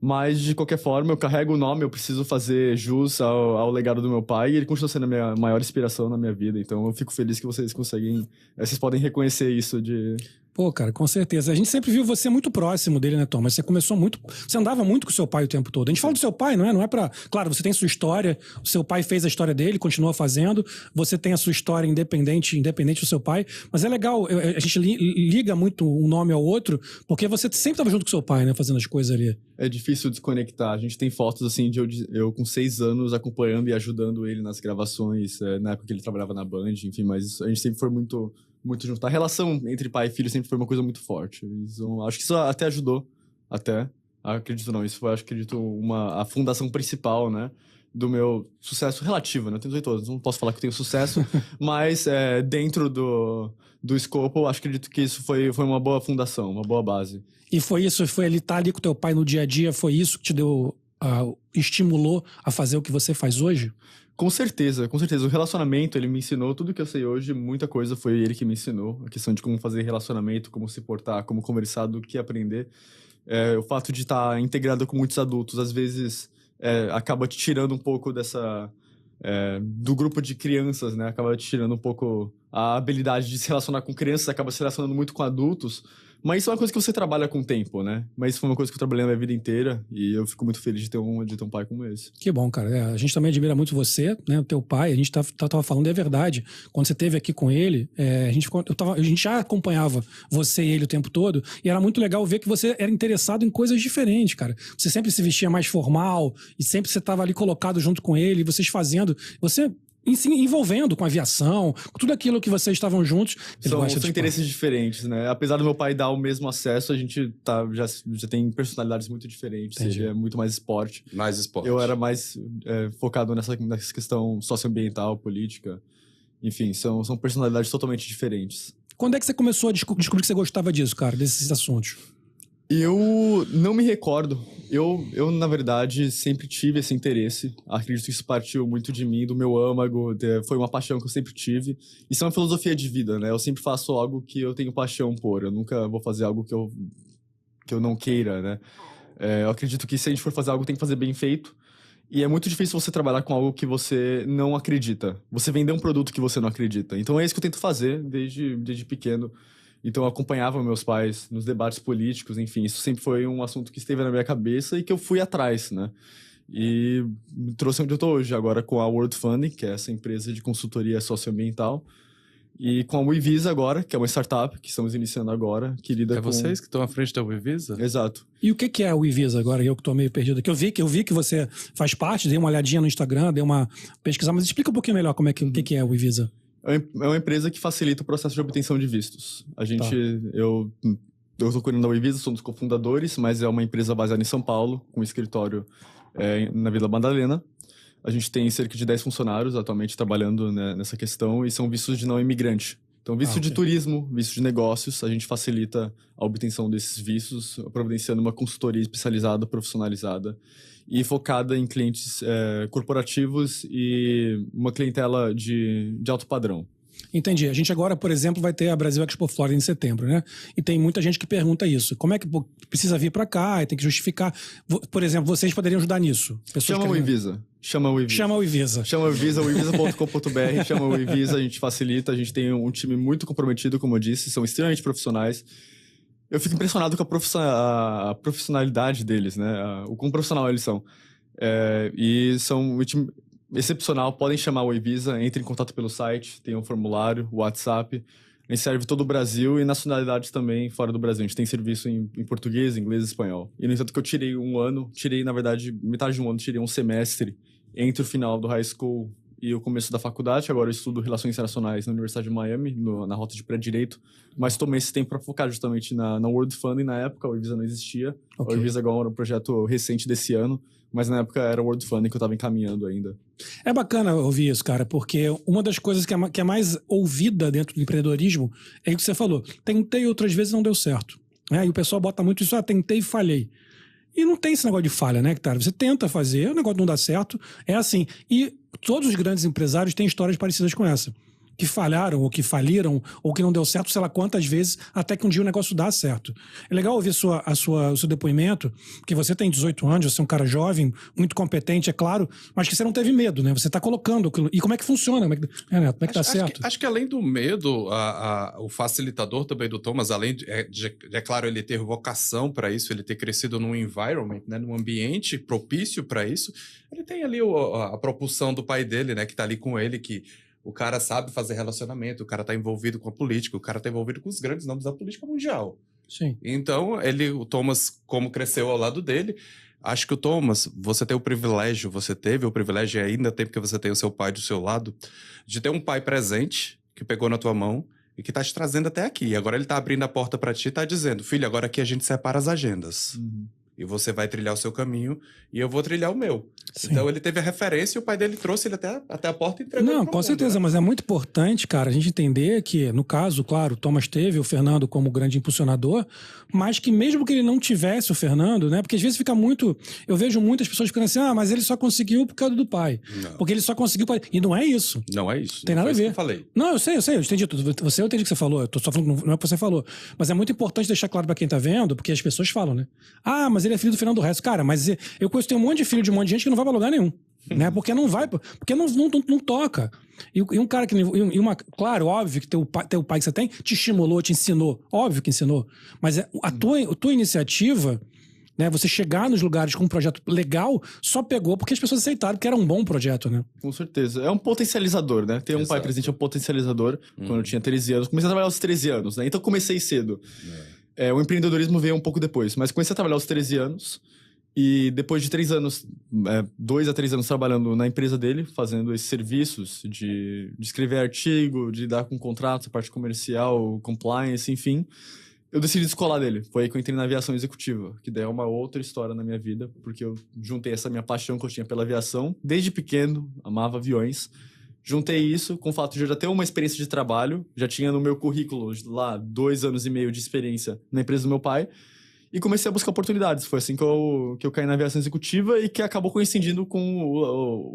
Mas, de qualquer forma, eu carrego o nome, eu preciso fazer jus ao legado do meu pai, e ele continua sendo a minha maior inspiração na minha vida. Então, eu fico feliz que vocês conseguem... Vocês podem reconhecer isso de... Pô, cara, com certeza. A gente sempre viu você muito próximo dele, né, Tom? Mas você começou muito... Você andava muito com o seu pai o tempo todo. A gente fala do seu pai, não é? Não é pra... Claro, você tem sua história, o seu pai fez a história dele, continua fazendo, você tem a sua história independente do seu pai, mas é legal, a gente liga muito um nome ao outro, porque você sempre estava junto com o seu pai, né, fazendo as coisas ali. É difícil desconectar. A gente tem fotos, assim, de eu com 6 anos acompanhando e ajudando ele nas gravações, na época que ele trabalhava na Band, enfim, mas a gente sempre foi muito junto. A relação entre pai e filho sempre foi uma coisa muito forte. Acho que isso até ajudou, acredito não, isso foi, acredito, a fundação principal, né, do meu sucesso relativo, né, eu tenho 18 anos, não posso falar que eu tenho sucesso, mas dentro do escopo, eu acredito que isso foi uma boa fundação, uma boa base. E foi isso, foi ele estar ali com teu pai no dia a dia, foi isso que te deu, estimulou a fazer o que você faz hoje? Com certeza, com certeza. O relacionamento, ele me ensinou tudo que eu sei hoje, muita coisa foi ele que me ensinou. A questão de como fazer relacionamento, como se portar, como conversar, do que aprender. O fato de estar integrado com muitos adultos, às vezes, acaba te tirando um pouco do grupo de crianças, né? Acaba te tirando um pouco a habilidade de se relacionar com crianças, acaba se relacionando muito com adultos. Mas isso é uma coisa que você trabalha com o tempo, né? Mas isso foi uma coisa que eu trabalhei na minha vida inteira e eu fico muito feliz de ter um pai como esse. Que bom, cara. A gente também admira muito você, né? O teu pai. A gente tava falando, é verdade. Quando você esteve aqui com ele, a gente já acompanhava você e ele o tempo todo e era muito legal ver que você era interessado em coisas diferentes, cara. Você sempre se vestia mais formal e sempre você estava ali colocado junto com ele, vocês fazendo... Você... envolvendo com aviação, com tudo aquilo que vocês estavam juntos. São interesses diferentes, né? Apesar do meu pai dar o mesmo acesso, a gente já tem personalidades muito diferentes. Entendi. Ele é muito mais esporte. Mais esporte. Eu era mais focado nessa questão socioambiental, política. Enfim, são personalidades totalmente diferentes. Quando é que você começou a descobrir que você gostava disso, cara, desses assuntos? Eu não me recordo. Eu, na verdade, sempre tive esse interesse. Acredito que isso partiu muito de mim, do meu âmago. Foi uma paixão que eu sempre tive. Isso é uma filosofia de vida, né? Eu sempre faço algo que eu tenho paixão por. Eu nunca vou fazer algo que eu não queira, né? Eu acredito que se a gente for fazer algo, tem que fazer bem feito. E é muito difícil você trabalhar com algo que você não acredita. Você vender um produto que você não acredita. Então é isso que eu tento fazer desde pequeno. Então eu acompanhava meus pais nos debates políticos, enfim, isso sempre foi um assunto que esteve na minha cabeça e que eu fui atrás, né? E me trouxe onde eu tô hoje, agora com a World Funding, que é essa empresa de consultoria socioambiental, e com a WeVisa agora, que é uma startup que estamos iniciando agora, que lida com... vocês que estão à frente da WeVisa? Exato. E o que é a WeVisa agora? Eu que tô meio perdido aqui. Eu vi que você faz parte, dei uma olhadinha no Instagram, dei uma pesquisada, mas explica um pouquinho melhor o que é a WeVisa. É uma empresa que facilita o processo de obtenção de vistos. Eu tô cuidando da WeVisa, sou um dos cofundadores, mas é uma empresa baseada em São Paulo, com escritório na Vila Madalena. A gente tem cerca de 10 funcionários atualmente trabalhando, né, nessa questão, e são vistos de não imigrante. Então, visto de turismo, visto de negócios, a gente facilita a obtenção desses vistos, providenciando uma consultoria especializada, profissionalizada e focada em clientes corporativos e uma clientela de alto padrão. Entendi. A gente agora, por exemplo, vai ter a Brasil Expo Florida em setembro, né? E tem muita gente que pergunta isso. Como é que precisa vir para cá e tem que justificar? Por exemplo, vocês poderiam ajudar nisso? Chama o WeVisa. Chama o WeVisa. WeVisa.com.br, chama o WeVisa, a gente facilita, a gente tem um time muito comprometido, como eu disse, são extremamente profissionais. Eu fico impressionado com a profissionalidade deles, né? O quão profissional eles são. E são um time excepcional, podem chamar o WeVisa, entre em contato pelo site, tem um formulário, WhatsApp. A gente serve todo o Brasil e nacionalidades também fora do Brasil. A gente tem serviço em português, inglês e espanhol. E no entanto que eu tirei, na verdade, metade de um ano, tirei um semestre entre o final do high school e o começo da faculdade. Agora eu estudo Relações Internacionais na Universidade de Miami, na rota de pré-direito. Mas tomei esse tempo para focar justamente na World Funding. Na época, o WeVisa não existia. Okay. O WeVisa agora era um projeto recente desse ano. Mas na época era o World Funding que eu estava encaminhando ainda. É bacana ouvir isso, cara, porque uma das coisas que é mais ouvida dentro do empreendedorismo é o que você falou. Tentei outras vezes e não deu certo. E o pessoal bota muito isso, tentei e falhei. E não tem esse negócio de falha, né, cara? Você tenta fazer, o negócio não dá certo, é assim. E todos os grandes empresários têm histórias parecidas com essa. que falharam, ou que faliram, ou que não deu certo, sei lá quantas vezes, até que um dia o negócio dá certo. É legal ouvir o seu depoimento, porque você tem 18 anos, você é um cara jovem, muito competente, é claro, mas que você não teve medo, né? Você tá colocando aquilo. E como é que funciona? Como é que dá certo? Acho que além do medo, o facilitador também do Thomas, além de, é claro, ele ter vocação para isso, ele ter crescido num environment, né, num ambiente propício para isso, ele tem ali a propulsão do pai dele, né, que tá ali com ele, que o cara sabe fazer relacionamento, o cara tá envolvido com a política, o cara tá envolvido com os grandes nomes da política mundial. Sim. Então, o Thomas, como cresceu ao lado dele, acho que o Thomas, você teve o privilégio e ainda tem, porque você tem o seu pai do seu lado, de ter um pai presente, que pegou na tua mão e que tá te trazendo até aqui. E agora ele tá abrindo a porta para ti e tá dizendo, filho, agora aqui a gente separa as agendas. Uhum. E você vai trilhar o seu caminho e eu vou trilhar o meu. Sim. Então ele teve a referência e o pai dele trouxe ele até a porta e entregou. Não, com certeza, mas é muito importante, cara, a gente entender que, no caso, claro, o Thomas teve o Fernando como grande impulsionador, mas que mesmo que ele não tivesse o Fernando, né? Porque às vezes fica muito. Eu vejo muitas pessoas ficando assim, mas ele só conseguiu por causa do pai. Não. Porque ele só conseguiu. E não é isso. Não é isso. Tem nada a ver. Que eu falei. Não, eu sei, eu entendi tudo. Eu entendi o que você falou. Eu tô só falando, não é o que você falou. Mas é muito importante deixar claro pra quem tá vendo, porque as pessoas falam, né? Mas ele é filho do Fernando Reis. Cara, mas eu conheço um monte de filho de um monte de gente que não vai pra lugar nenhum. Né? Porque não vai, porque não toca. E um cara que. Claro, óbvio que teu pai que você tem te estimulou, te ensinou. Óbvio que ensinou. Mas a tua iniciativa, né? Você chegar nos lugares com um projeto legal, só pegou porque as pessoas aceitaram que era um bom projeto, né? Com certeza. É um potencializador, né? Ter um pai presente é um potencializador. Quando eu tinha 13 anos. Comecei a trabalhar aos 13 anos, né? Então comecei cedo. O empreendedorismo veio um pouco depois. Mas comecei a trabalhar aos 13 anos. E depois de 3 anos, 2 a 3 anos trabalhando na empresa dele, fazendo esses serviços de escrever artigo, de lidar com contratos, a parte comercial, compliance, enfim, eu decidi descolar dele. Foi aí que eu entrei na aviação executiva, que daí é uma outra história na minha vida, porque eu juntei essa minha paixão que eu tinha pela aviação. Desde pequeno, amava aviões. Juntei isso com o fato de eu já ter uma experiência de trabalho, já tinha no meu currículo lá 2 anos e meio de experiência na empresa do meu pai, e comecei a buscar oportunidades. Foi assim que eu caí na aviação executiva e que acabou coincidindo com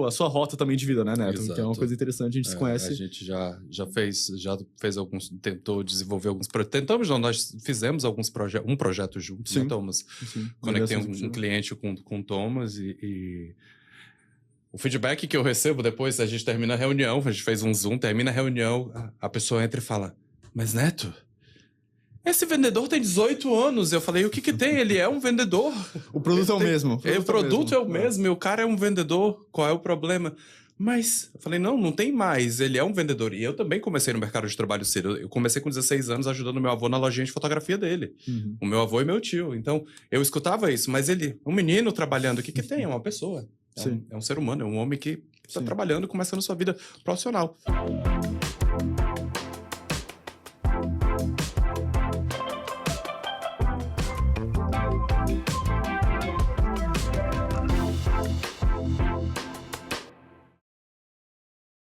a sua rota também de vida, né, Neto? Exato. Que é uma coisa interessante, a gente se conhece. A gente já fez alguns, tentou desenvolver alguns projetos. Tentamos, não, nós fizemos um projeto juntos, né, Thomas? Sim. Conectei um cliente com o Thomas e o feedback que eu recebo depois, a gente termina a reunião, a gente fez um Zoom, termina a reunião, a pessoa entra e fala, mas Neto, esse vendedor tem 18 anos. Eu falei, o que tem? Ele é um vendedor. O produto é o mesmo. O produto é o mesmo, e o cara é um vendedor. Qual é o problema? Mas, eu falei, não tem mais. Ele é um vendedor. E eu também comecei no mercado de trabalho cedo. Eu comecei com 16 anos ajudando meu avô na lojinha de fotografia dele. Uhum. O meu avô e meu tio. Então, eu escutava isso. Mas ele, um menino trabalhando, o que tem? É uma pessoa. É um ser humano, é um homem que está trabalhando e começando sua vida profissional.